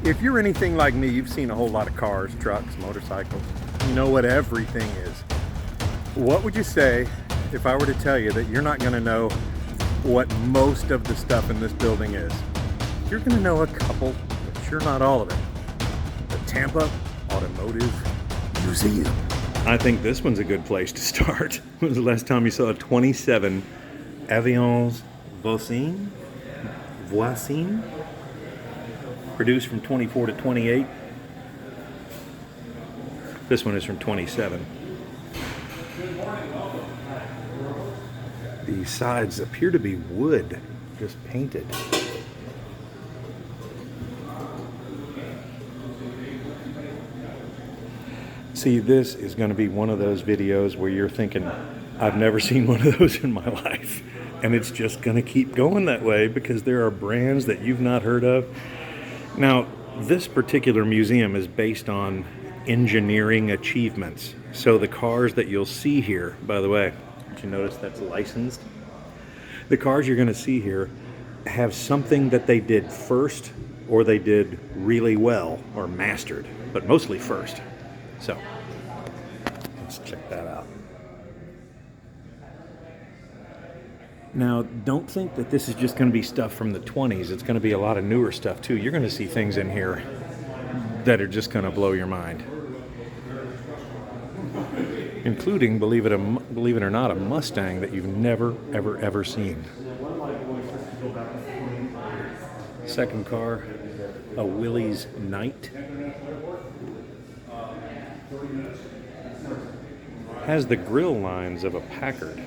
If you're anything like me, you've seen a whole lot of cars, trucks, motorcycles. You know what everything is. What would you say if I were to tell you that you're not going to know what most of the stuff in this building is? You're going to know a couple, but sure not all of it. The Tampa Automotive Museum. I think this one's a good place to start. When was the last time you saw a 27 Avions Voisin? Produced from 24 to 28. This one is from 27. The sides appear to be wood, just painted. See, this is going to be one of those videos where you're thinking, I've never seen one of those in my life. And it's just going to keep going that way because there are brands that you've not heard of. Now, this particular museum is based on engineering achievements. So the cars that you'll see here, by the way, did you notice that's licensed? The cars you're going to see here have something that they did first or they did really well or mastered, but mostly first. So, let's check that out. Now, don't think that this is just going to be stuff from the 20s. It's going to be a lot of newer stuff, too. You're going to see things in here that are just going to blow your mind. Including, believe it or not, a Mustang that you've never, ever seen. Second car, a Willys Knight. Has the grille lines of a Packard.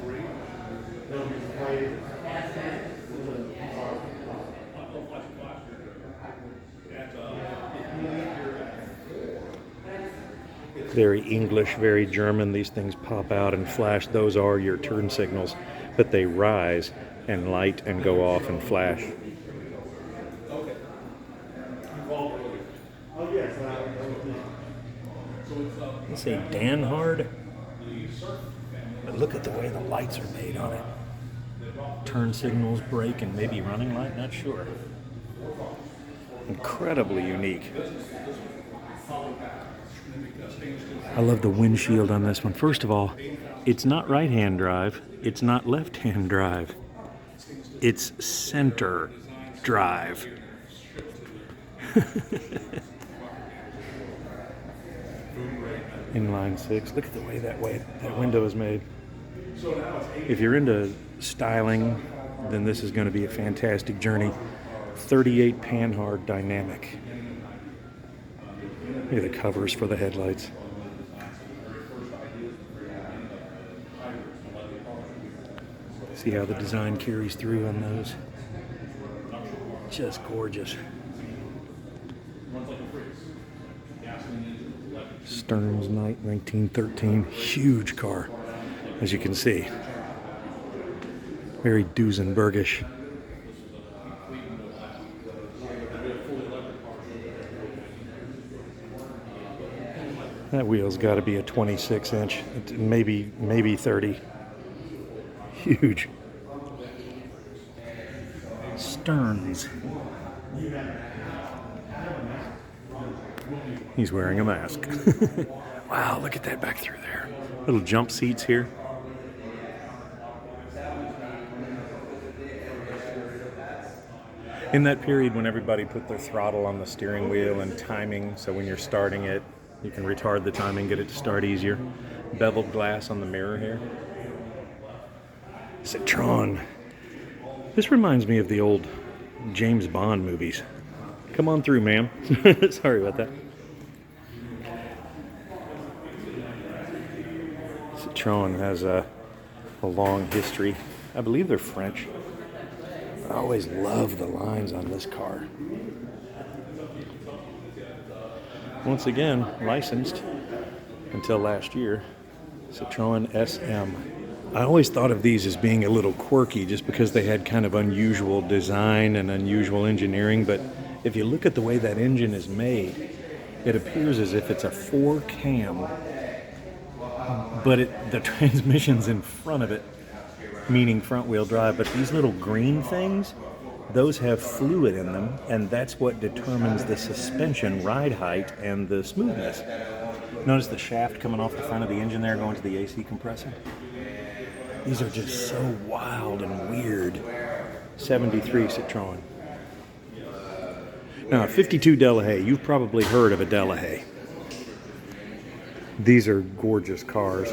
Very English, very German. These things pop out and flash. Those are your turn signals, but they rise and light and go off and flash. Let's say Danhard. But look at the way the lights are made on it. Turn signals, brake, and maybe running light, not sure. Incredibly unique. I love the windshield on this one. First of all, it's not right-hand drive. It's not left-hand drive. It's center drive. Inline six. Look at the way that window is made. If you're into styling, then this is going to be a fantastic journey. 38 Panhard dynamic. Look at the covers for the headlights. See how the design carries through on those. Just gorgeous. Stearns Knight 1913. Huge car, as you can see. Very Duesenbergish. That wheel's got to be a 26 inch, maybe 30. Huge. Stearns. He's wearing a mask. Wow, look at that back through there. Little jump seats here. In that period when everybody put their throttle on the steering wheel and timing, so when you're starting it, you can retard the timing, get it to start easier. Beveled glass on the mirror here. Citron. This reminds me of the old James Bond movies. Come on through, ma'am. Sorry about that. Citroen has a long history. I believe they're French. I always love the lines on this car. Once again, licensed until last year. Citroen Sm. I always thought of these as being a little quirky just because they had kind of unusual design and unusual engineering, but if you look at the way that engine is made, it appears as if it's a 4-cam, but the transmission's in front of it, meaning front-wheel drive, but these little green things those have fluid in them, and that's what determines the suspension ride height and the smoothness. Notice the shaft coming off the front of the engine there going to the AC compressor? These are just so wild and weird. 73 Citroen. Now, 52 Delahaye. You've probably heard of a Delahaye. These are gorgeous cars.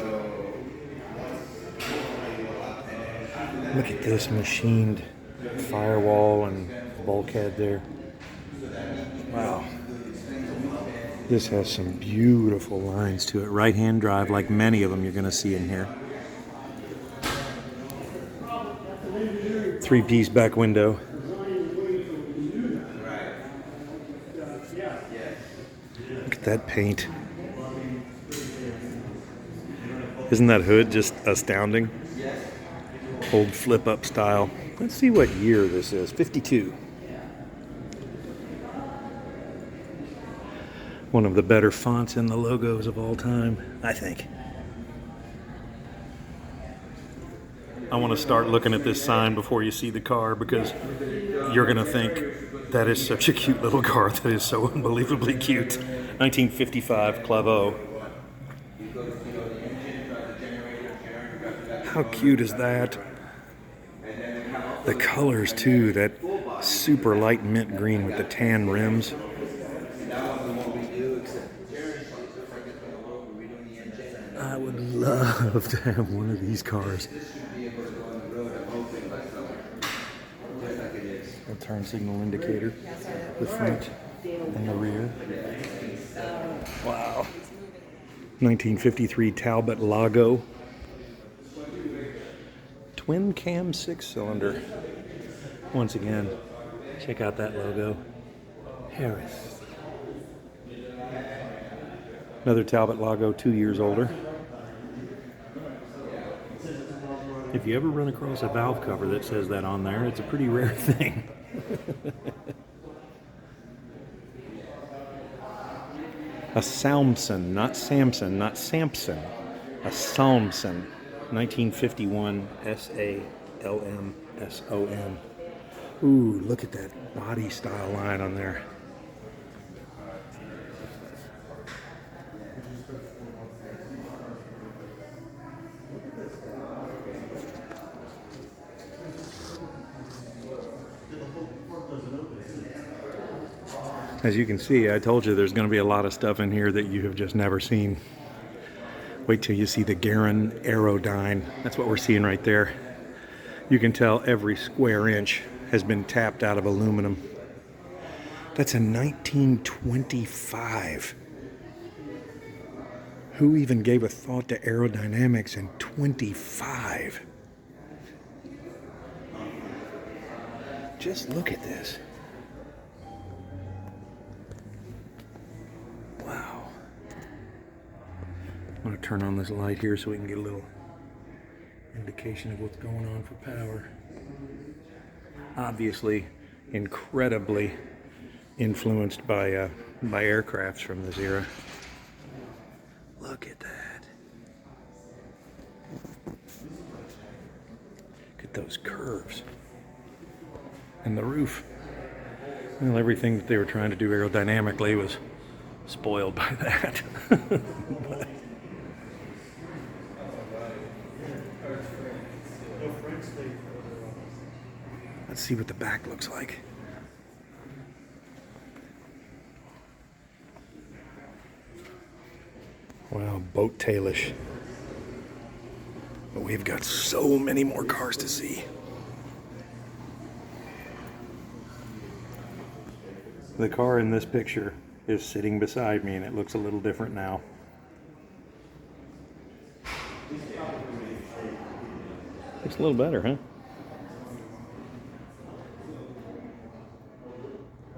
Look at this machined firewall and bulkhead there. Wow. This has some beautiful lines to it. Right-hand drive, like many of them you're going to see in here. Three-piece back window. Look at that paint. Isn't that hood just astounding? Old flip-up style. Let's see what year this is. 52. One of the better fonts in the logos of all time, I think. I want to start looking at this sign before you see the car, because you're going to think that is such a cute little car. That is so unbelievably cute. 1955 Clavo. How cute is that? The colors too, that super light mint green with the tan rims. I would love to have one of these cars. A turn signal indicator, the front and the rear. Wow. 1953 Talbot Lago. Twin cam 6-cylinder. Once again, check out that logo. Rarest. Another Talbot Lago, 2 years older. If you ever run across a valve cover that says that on there, it's a pretty rare thing. A Salmson, not Samson, not Sampson. A Salmson, 1951 SALMSON. Ooh, look at that body style line on there. As you can see, I told you there's going to be a lot of stuff in here that you have just never seen. Wait till you see the Garin Aerodyne. That's what we're seeing right there. You can tell every square inch has been tapped out of aluminum. That's a 1925. Who even gave a thought to aerodynamics in 25? Just look at this. Wow. I'm going to turn on this light here so we can get a little indication of what's going on for power. Obviously, incredibly influenced by aircrafts from this era. Look at that. Look at those curves. And the roof. Well, everything that they were trying to do aerodynamically was spoiled by that. But let's see what the back looks like. Wow, boat tailish. But we've got so many more cars to see. The car in this picture is sitting beside me, and it looks a little different now. Looks a little better, huh?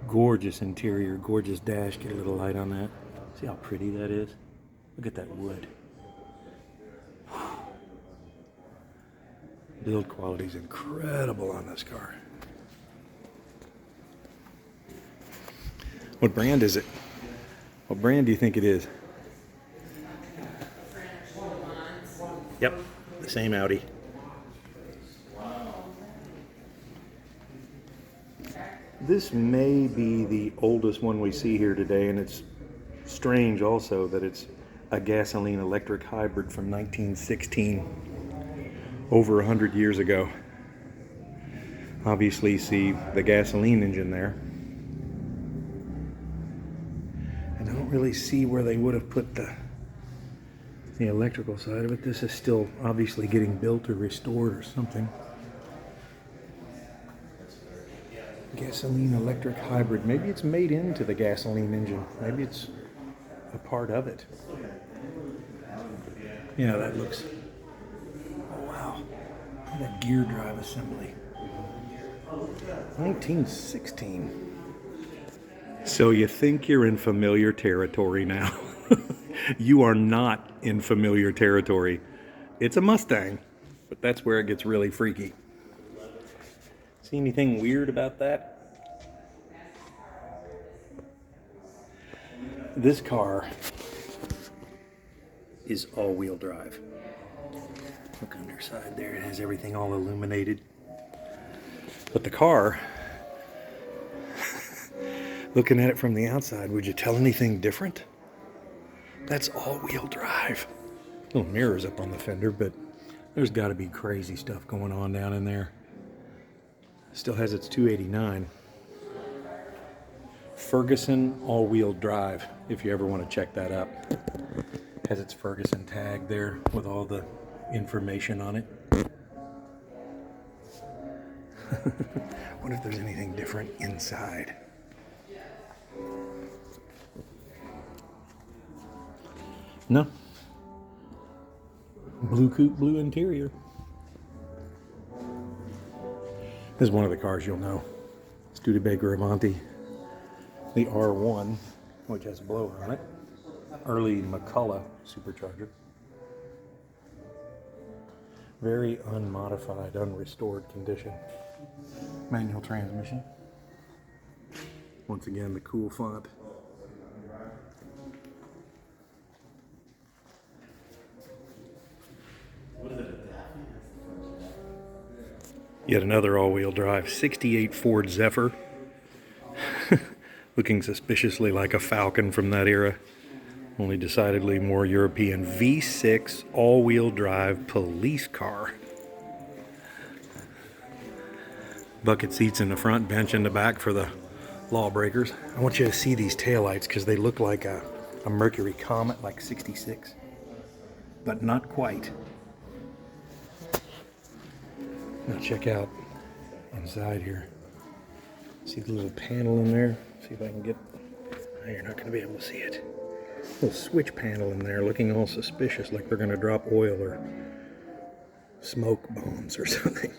Gorgeous interior, gorgeous dash. Get a little light on that. See how pretty that is? Look at that wood. Build quality is incredible on this car. What brand is it? What brand do you think it is? Yep, the same Audi. This may be the oldest one we see here today, and it's strange also that it's a gasoline electric hybrid from 1916, over 100 years ago. Obviously you see the gasoline engine there. I don't really see where they would have put the electrical side of it. This is still obviously getting built or restored or something. Gasoline electric hybrid. Maybe it's made into the gasoline engine. Maybe it's a part of it. Yeah, that looks... Oh, wow. That gear drive assembly. 1916. So you think you're in familiar territory now. You are not in familiar territory. It's a Mustang, but that's where it gets really freaky. See anything weird about that? This car is all-wheel drive. Look underside there, it has everything all illuminated. But the car, looking at it from the outside, would you tell anything different? That's all-wheel drive. Little mirrors up on the fender, but there's got to be crazy stuff going on down in there. Still has its 289. Ferguson all-wheel drive, if you ever want to check that up. Has its Ferguson tag there with all the information on it. What if there's anything different inside? No. Blue coupe, blue interior. This is one of the cars you'll know. Studebaker Avanti. The R1, which has a blower on it. Early McCullough supercharger. Very unmodified, unrestored condition. Manual transmission. Once again, the cool font. Yet another all-wheel drive, 68 Ford Zephyr. Looking suspiciously like a Falcon from that era. Only decidedly more European. V6 all-wheel drive police car. Bucket seats in the front, bench in the back for the lawbreakers. I want you to see these taillights because they look like a Mercury Comet, like 66. But not quite. Now check out inside here. See the little panel in there? See if I can get... Oh, you're not going to be able to see it. Little switch panel in there looking all suspicious, like they're going to drop oil or smoke bombs or something.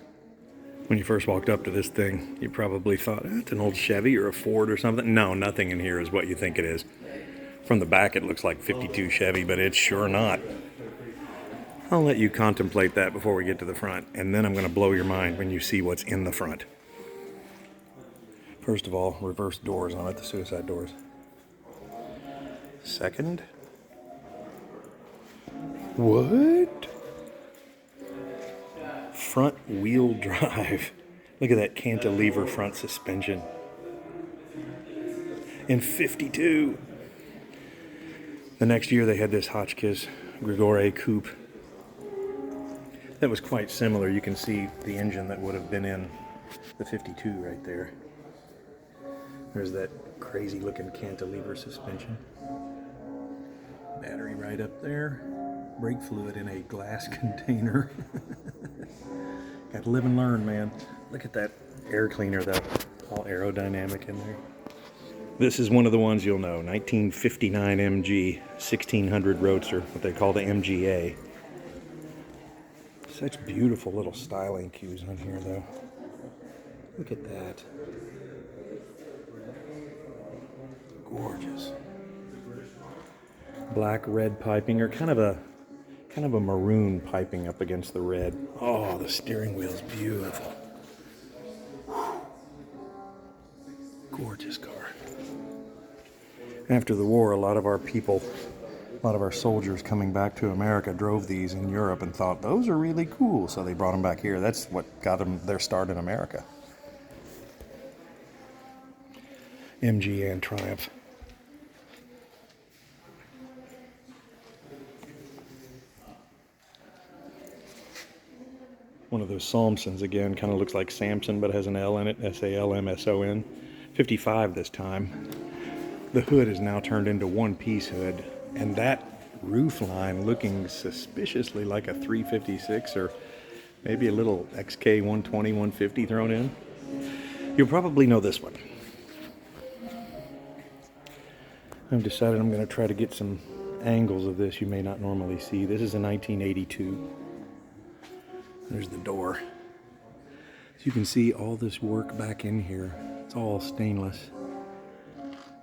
When you first walked up to this thing, you probably thought, it's an old Chevy or a Ford or something. No, nothing in here is what you think it is. From the back, it looks like 52 Chevy, but it's sure not. I'll let you contemplate that before we get to the front, and then I'm going to blow your mind when you see what's in the front. First of all, reverse doors on it, the suicide doors. Second, what? Front wheel drive. Look at that cantilever front suspension. In 52. The next year they had this Hotchkiss Grigore coupe. That was quite similar. You can see the engine that would have been in the 52 right there. There's that crazy looking cantilever suspension. Battery right up there. Brake fluid in a glass container. Got to live and learn, man. Look at that air cleaner, though. All aerodynamic in there. This is one of the ones you'll know. 1959 MG, 1600 Roadster, what they call the MGA. Such beautiful little styling cues on here, though. Look at that. Gorgeous. Black red piping, or kind of a maroon piping up against the red. Oh, the steering wheel's beautiful. Gorgeous car. After the war, a lot of our people, a lot of our soldiers coming back to America drove these in Europe and thought, those are really cool, so they brought them back here. That's what got them their start in America. MG and Triumph. One of those Salmsons again, kind of looks like Samson but has an L in it, Salmson. 55 this time. The hood is now turned into one-piece hood, and that roof line looking suspiciously like a 356 or maybe a little XK 120, 150 thrown in. You'll probably know this one. I've decided I'm going to try to get some angles of this you may not normally see. This is a 1982. There's the door. So you can see all this work back in here. It's all stainless.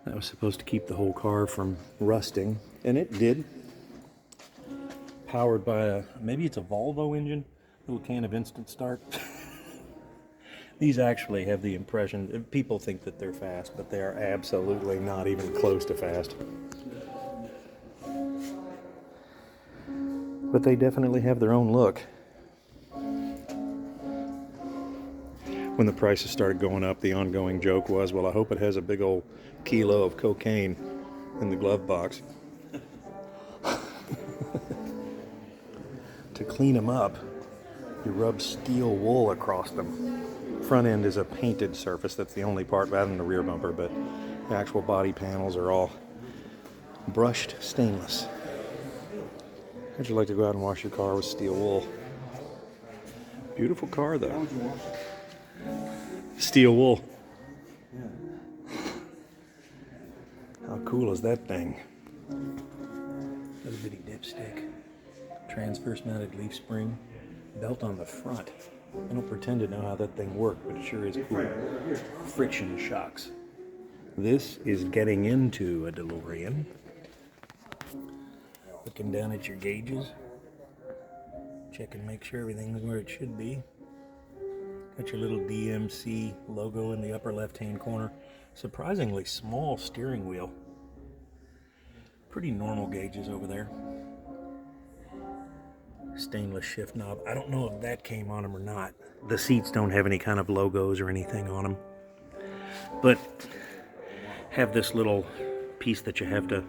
That was supposed to keep the whole car from rusting, and it did. Powered by maybe it's a Volvo engine, little can of instant start. These actually have the impression, people think that they're fast, but they are absolutely not even close to fast. But they definitely have their own look. When the prices started going up, the ongoing joke was, well, I hope it has a big old kilo of cocaine in the glove box. To clean them up, you rub steel wool across them. Front end is a painted surface. That's the only part rather than the rear bumper, but the actual body panels are all brushed stainless. How'd you like to go out and wash your car with steel wool? Beautiful car, though. Steel wool. How cool is that thing? Little bitty dipstick. Transverse mounted leaf spring. Belt on the front. I don't pretend to know how that thing worked, but it sure is cool. Friction shocks. This is getting into a Delorean. Looking down at your gauges. Check and make sure everything's where it should be. Got your little DMC logo in the upper left-hand corner. Surprisingly small steering wheel. Pretty normal gauges over there. Stainless shift knob. I don't know if that came on them or not. The seats don't have any kind of logos or anything on them. But have this little piece that you have to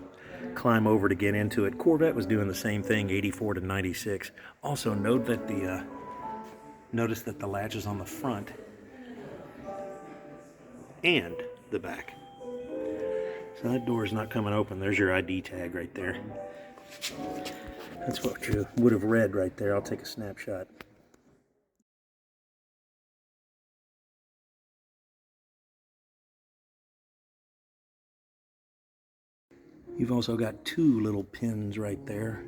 climb over to get into it. Corvette was doing the same thing, 84 to 96. Also note that notice that the latch is on the front and the back. So that door is not coming open. There's your ID tag right there. That's what you would have read right there. I'll take a snapshot. You've also got two little pins right there.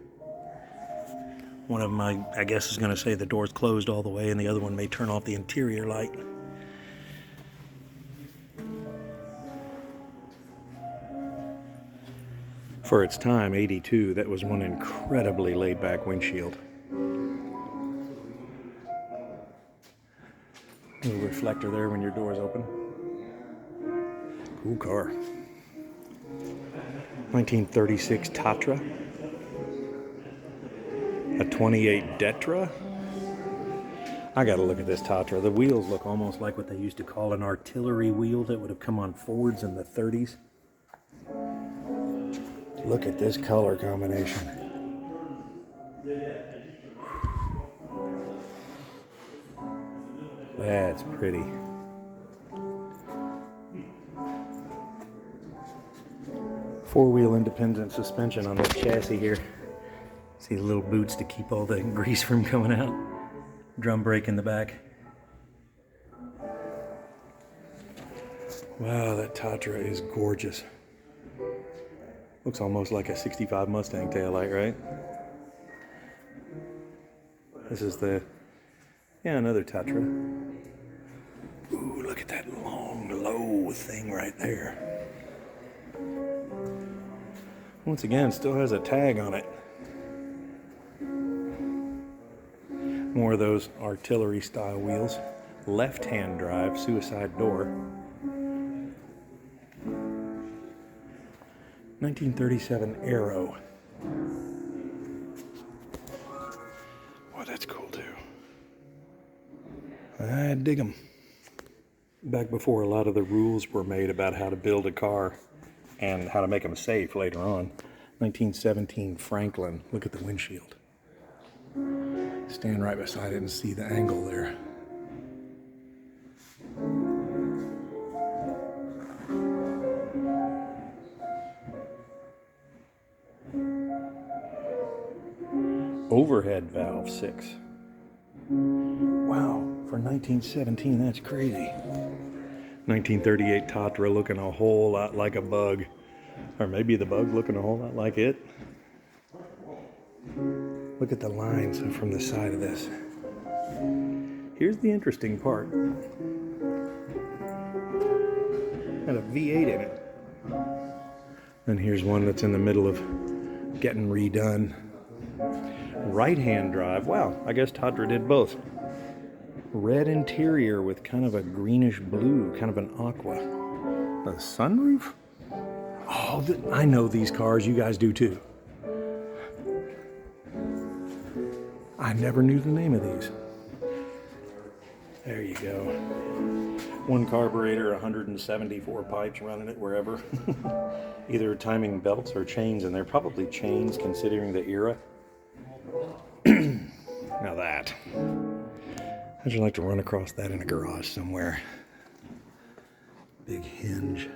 One of them, I guess, is going to say the door's closed all the way, and the other one may turn off the interior light. For its time, 82, that was one incredibly laid-back windshield. Little reflector there when your door's open. Cool car. 1936 Tatra. A 28 Detra. I gotta look at this Tatra. The wheels look almost like what they used to call an artillery wheel that would have come on Fords in the 30s. Look at this color combination. That's pretty. Four-wheel independent suspension on this chassis here. See the little boots to keep all the grease from coming out. Drum brake in the back. Wow, that Tatra is gorgeous. Looks almost like a 65 Mustang taillight, right? This is another Tatra. Ooh, look at that long, low thing right there. Once again, still has a tag on it. More of those artillery style wheels. Left-hand drive, suicide door. 1937 Aero. Boy, that's cool too. I dig them. Back before a lot of the rules were made about how to build a car and how to make them safe later on. 1917 Franklin. Look at the windshield. Stand right beside it and see the angle there. Overhead valve 6. Wow, for 1917, that's crazy. 1938 Tatra looking a whole lot like a bug. Or maybe the bug looking a whole lot like it. Look at the lines from the side of this. Here's the interesting part. Got a V8 in it. And here's one that's in the middle of getting redone. Right-hand drive. Wow, I guess Tatra did both. Red interior with kind of a greenish blue, kind of an aqua. A sunroof? Oh, I know these cars. You guys do too. I never knew the name of these. There you go. One carburetor, 174 pipes running it wherever. Either timing belts or chains, and they're probably chains considering the era. Now that. How'd you like to run across that in a garage somewhere? Big hinge.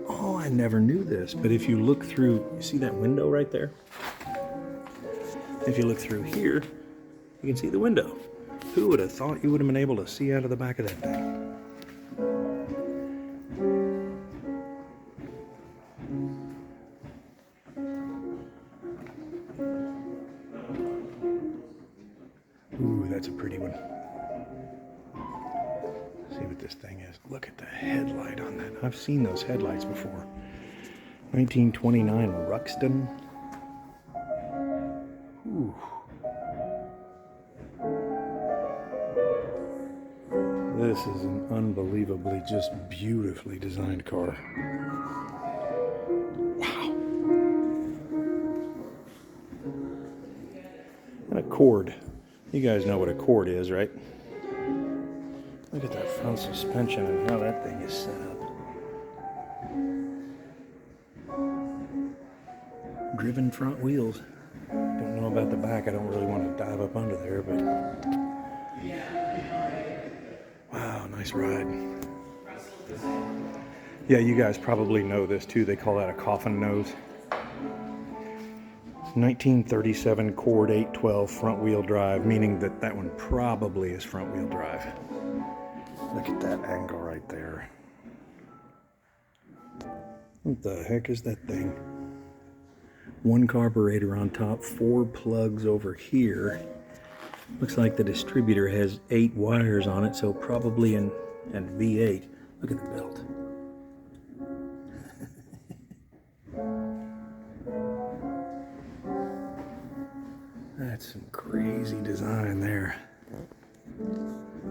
Oh, I never knew this, but if you look through, you see that window right there? If you look through here, you can see the window. Who would have thought you would have been able to see out of the back of that thing? Ooh, that's a pretty one. Let's see what this thing is. Look at the headlight on that. I've seen those headlights before. 1929 Ruxton. Ooh. This is an unbelievably, just beautifully designed car. Wow. And a cord. You guys know what a cord is, right? Look at that front suspension and how that thing is set up. Driven front wheels. Don't know about the back. I don't really want to dive up under there, but wow, nice ride. Yeah, you guys probably know this too. They call that a coffin nose. 1937 Cord 812 front wheel drive, meaning that that one probably is front wheel drive. Look at that angle right there. What the heck is that thing? One carburetor on top, 4 plugs over here. Looks like the distributor has 8 wires on it, so probably an V8. Look at the belt. That's some crazy design there.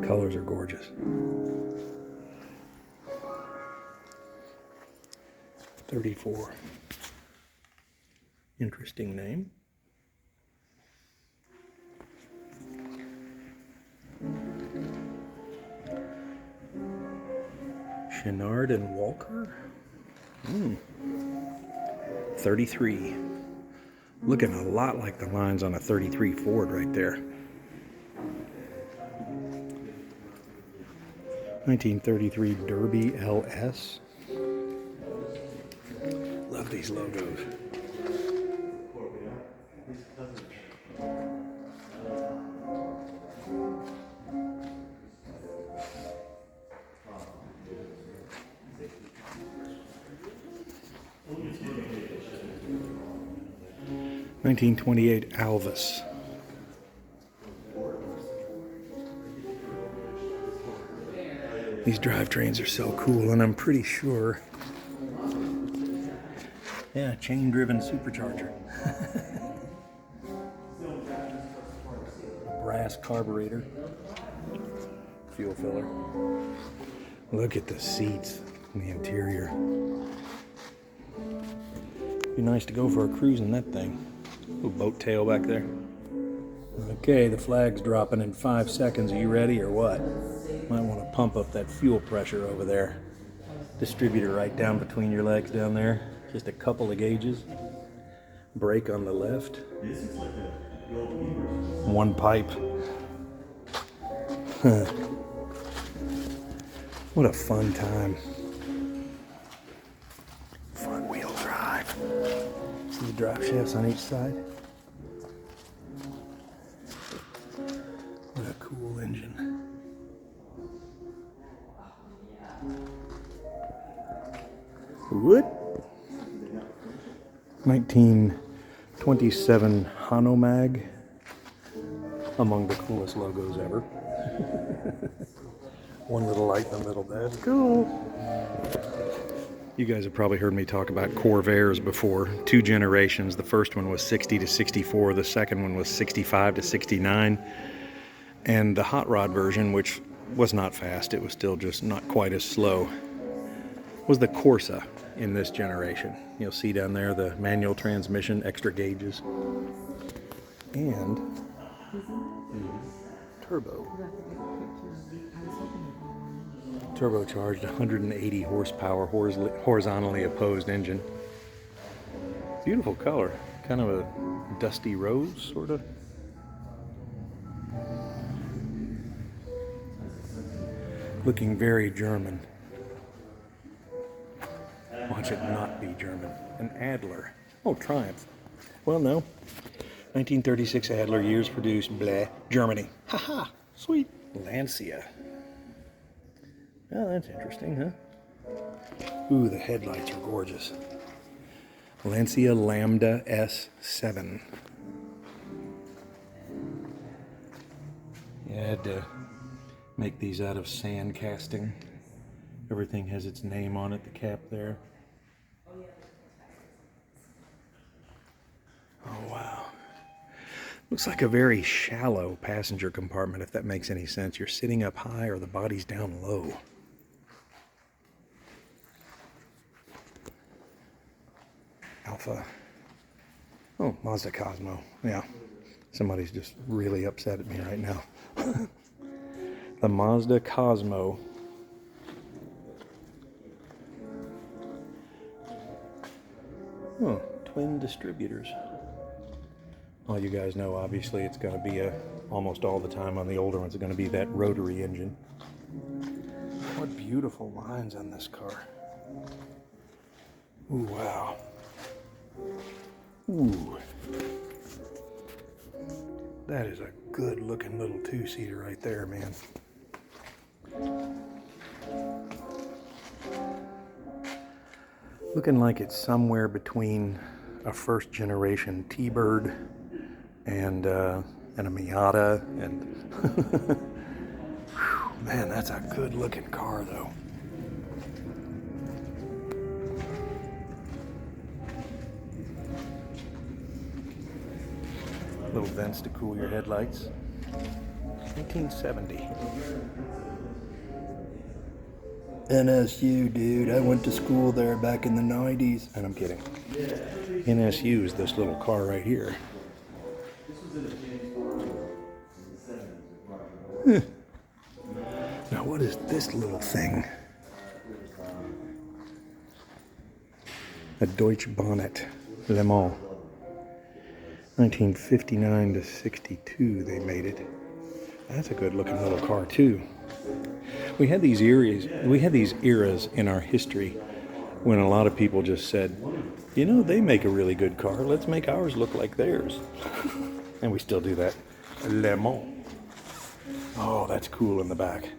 Colors are gorgeous. 34. Interesting name. Chenard and Walker. 33. Looking a lot like the lines on a 33 Ford right there. 1933 Derby LS. Love these logos. (1928) Alvis. These drivetrains are so cool, and I'm pretty sure, yeah, chain-driven supercharger. Brass carburetor, fuel filler. Look at the seats in the interior. Be nice to go for a cruise in that thing. Little boat tail back there. Okay, the flag's dropping in 5 seconds. Are you ready or what? Might want to pump up that fuel pressure over there. Distributor right down between your legs down there. Just a couple of gauges. Brake on the left. One pipe. What a fun time. Front wheel drive. See the drive shafts on each side? What a cool engine. What? 1927 Hanomag. Among the coolest logos ever. One little light in the middle, that's cool. You guys have probably heard me talk about Corvairs before. 2 generations. The first one was 60 to 64. The second one was 65 to 69. And the hot rod version, which was not fast, it was still just not quite as slow, was the Corsa in this generation. You'll see down there the manual transmission, extra gauges, and turbo. Turbocharged 180 horsepower, horizontally opposed engine. Beautiful color, kind of a dusty rose, sort of. Looking very German. Watch it not be German. An Adler. Oh, Triumph. Well, no. 1936 Adler, years produced, blah, Germany. Haha, sweet. Lancia. Oh, that's interesting, huh? Ooh, the headlights are gorgeous. Lancia Lambda S7. Yeah, I had to make these out of sand casting. Everything has its name on it, the cap there. Oh, wow. Looks like a very shallow passenger compartment, if that makes any sense. You're sitting up high or the body's down low. Alpha. Oh, Mazda Cosmo. Yeah. Somebody's just really upset at me right now. The Mazda Cosmo. Oh, twin distributors. Well, you guys know, obviously, it's going to be almost all the time on the older ones, it's going to be that rotary engine. What beautiful lines on this car. Ooh, wow. Ooh. That is a good looking little 2-seater right there, man. Looking like it's somewhere between a first generation T-Bird and a Miata, and whew, man, that's a good looking car though. Little vents to cool your headlights. 1970. NSU, dude. I went to school there back in the 90s. And I'm kidding. NSU is this little car right here. Now, what is this little thing? A Deutsche Bonnet Le Mans. 1959 to 62 they made it. That's a good looking little car too. We had these eras in our history when a lot of people just said, you know, they make a really good car, let's make ours look like theirs. And we still do that. Le Mans. Oh, that's cool in the back.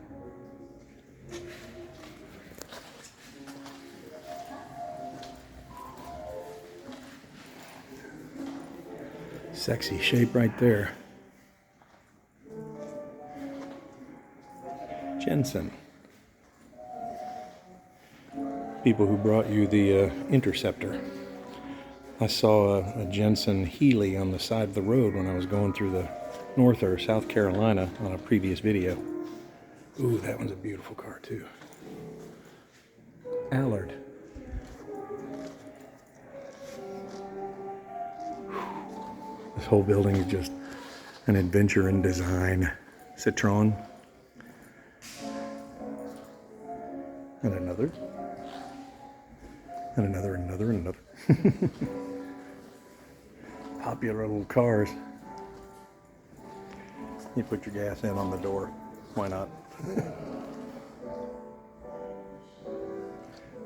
Sexy shape right there. Jensen. People who brought you the Interceptor. I saw a Jensen Healy on the side of the road when I was going through the North or South Carolina on a previous video. Ooh, that one's a beautiful car too. Allard. This whole building is just An adventure in design. Citron. And another. And another, another, another. Popular little cars. You put your gas in on the door. Why not?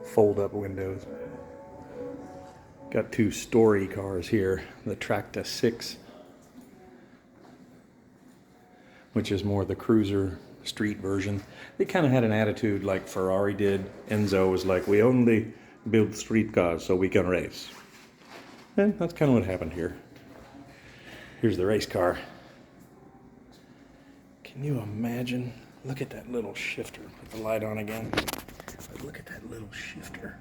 Fold up windows. Got two story cars here. The Tracta 6, which is more the cruiser street version. They kind of had an attitude like Ferrari did. Enzo was like, we only build street cars so we can race. And that's kind of what happened here. Here's the race car. Can you imagine? Look at that little shifter. Put the light on again. But look at that little shifter.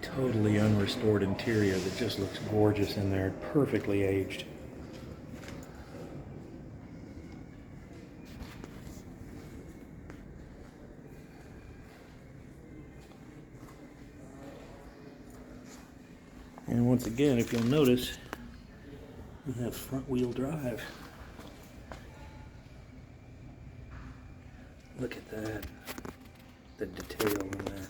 Totally unrestored interior that just looks gorgeous in there. Perfectly aged. And once again, if you'll notice, we have front wheel drive. Look at that. The detail on that.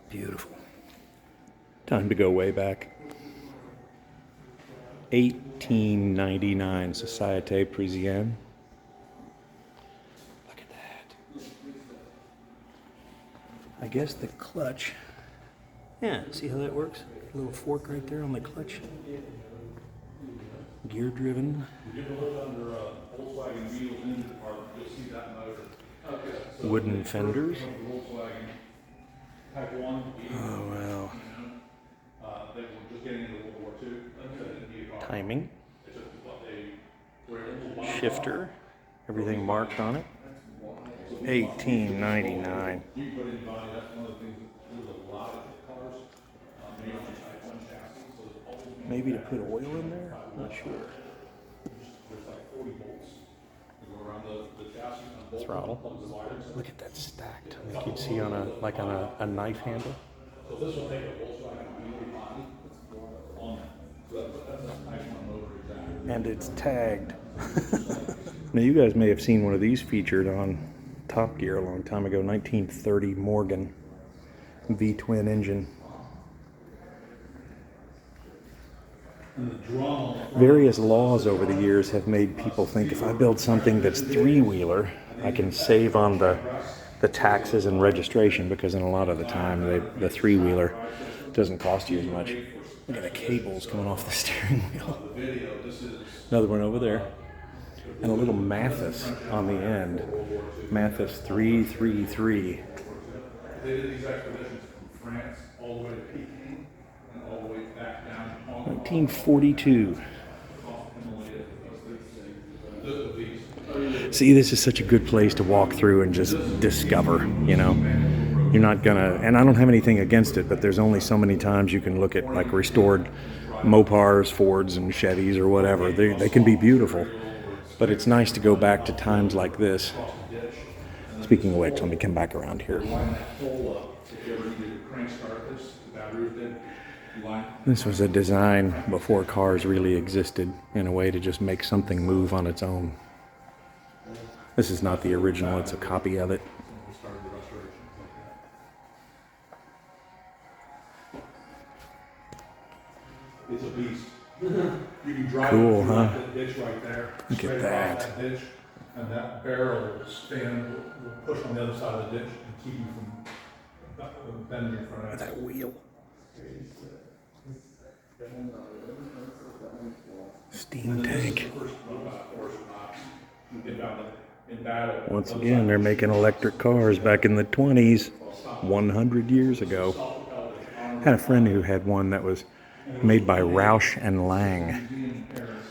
Beautiful. Time to go way back. 1899, Société Parisienne. Look at that. I guess the clutch. Yeah, see how that works? A little fork right there on the clutch. Gear driven. Wooden fenders. Oh wow. Timing. Shifter. Everything marked on it. 1899. Maybe to put oil in there? Not sure. Throttle. Look at that stacked. Like you'd see on a knife handle. And it's tagged. Now you guys may have seen one of these featured on Top Gear a long time ago. 1930 Morgan V-twin engine. Various laws over the years have made people think if I build something that's three-wheeler, I can save on the taxes and registration, because in a lot of the time the three-wheeler doesn't cost you as much. Look at the cables coming off the steering wheel. Another one over there. And a little Mathis on the end. Mathis 333. They did these expeditions from France all the way to Peking and all the way back down to Hong Kong. 1942. See, this is such a good place to walk through and just discover, you know. You're not gonna, and I don't have anything against it, but there's only so many times you can look at like restored Mopars, Fords, and Chevys or whatever. They can be beautiful, but it's nice to go back to times like this. Speaking of which, let me come back around here. This was a design before cars really existed, in a way to just make something move on its own. This is not the original, it's a copy of it. It's a beast. You can drive cool, through huh? that ditch right there. Look at that. That ditch, and that barrel will stand, will push on the other side of the ditch and keep you from bending your front axle. That wheel. Steam tank. Once again, they're making electric cars back in the 20s, 100 years ago. I had a friend who had one that was made by Roush and Lang.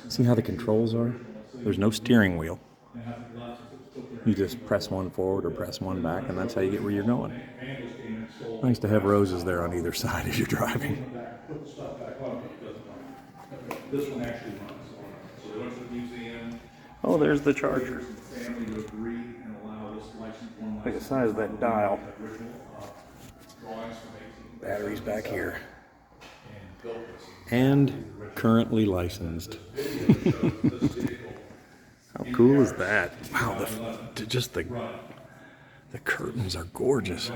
See how the controls are? There's no steering wheel. You just press one forward or press one back, and that's how you get where you're going. Nice to have roses there on either side as you're driving. This one actually runs. So they went to the museum. Oh, there's the charger. Family to agree and allow Look at the size of that dial. Batteries back here. And currently licensed. How cool is that? Wow, just the curtains are gorgeous.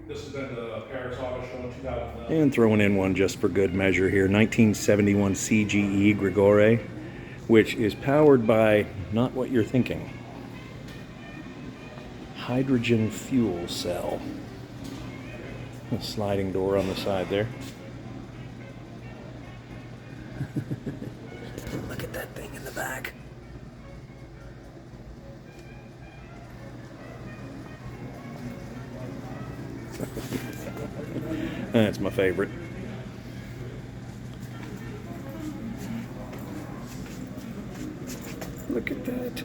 This has been the Paris Auto Show in 2009. And throwing in one just for good measure here, 1971 CGE Grigore, which is powered by not what you're thinking. Hydrogen fuel cell. A sliding door on the side there. Look at that thing in the back. That's my favorite. Look at that.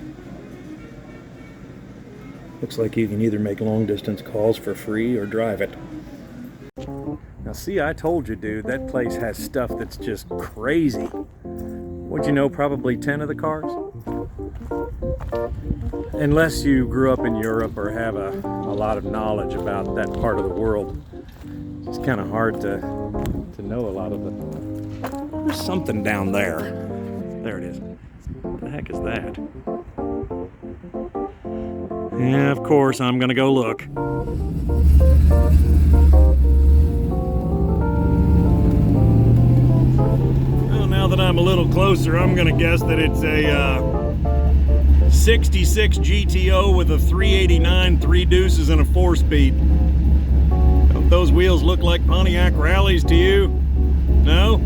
Looks like you can either make long distance calls for free or drive it. Now see, I told you, dude, that place has stuff that's just crazy. What'd you know, probably 10 of the cars? Unless you grew up in Europe or have a lot of knowledge about that part of the world, it's kind of hard to know a lot of the... There's something down there. There it is. What the heck is that? Yeah, of course, I'm gonna go look. Well, now that I'm a little closer, I'm gonna guess that it's a 66 GTO with a 389, 3 deuces, and a 4-speed. Don't those wheels look like Pontiac Rallies to you? No?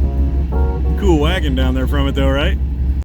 Cool wagon down there from it though, right?